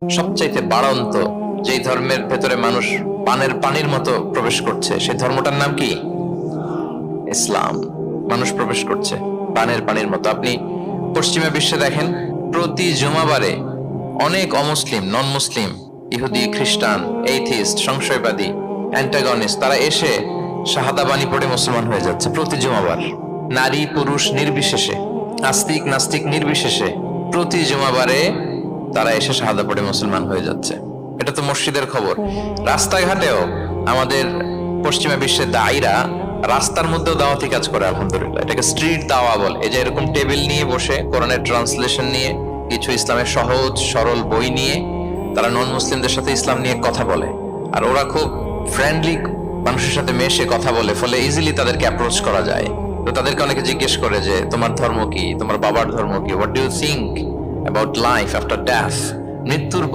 সবচাইতে বাড়ন্ত যেই ধর্মের ভেতরে মানুষ পানের পানির মতো প্রবেশ করছে, সেই ধর্মটার নাম কি? ইসলাম। মানুষ প্রবেশ করছে পানের পানির মতো। আপনি পশ্চিমা বিশ্বে দেখেন, প্রতি জুমাবারে অনেক অমুসলিম, নন মুসলিম, ইহুদি, খ্রিস্টান, এইথিস্ট, সংশয়বাদী, অ্যান্টাগনিস্ট, তারা এসে শাহাদা বাণী পড়ে মুসলমান হয়ে যাচ্ছে প্রতি জুমাবার। নারী পুরুষ নির্বিশেষে, আস্তিক নাস্তিক নির্বিশেষে প্রতি জুমাবারে তারা এসে শাহাদা পড়ে মুসলমান হয়ে যাচ্ছে। এটা তো মসজিদের খবর। রাস্তাঘাটেও আমাদের পশ্চিমা বিশ্বের দায়ীরা রাস্তার মধ্যেও দাওয়াতি কাজ করে, আলহামদুলিল্লাহ। এটাকে স্ট্রিট দাওয়া বলে। এই যে এরকম টেবিল নিয়ে বসে কোরআনের ট্রান্সলেশন নিয়ে, কিছু ইসলামের সহজ সরল বই নিয়ে তারা নন মুসলিমদের সাথে ইসলাম নিয়ে কথা বলে। আর ওরা খুব ফ্রেন্ডলি মানুষের সাথে মেশে কথা বলে, ফলে ইজিলি তাদেরকে অ্যাপ্রোচ করা যায়। তো তাদেরকে অনেকে জিজ্ঞেস করে যে তোমার ধর্ম কি, তোমার বাবার ধর্ম কি, what do you think about life after death, মৃত্যুর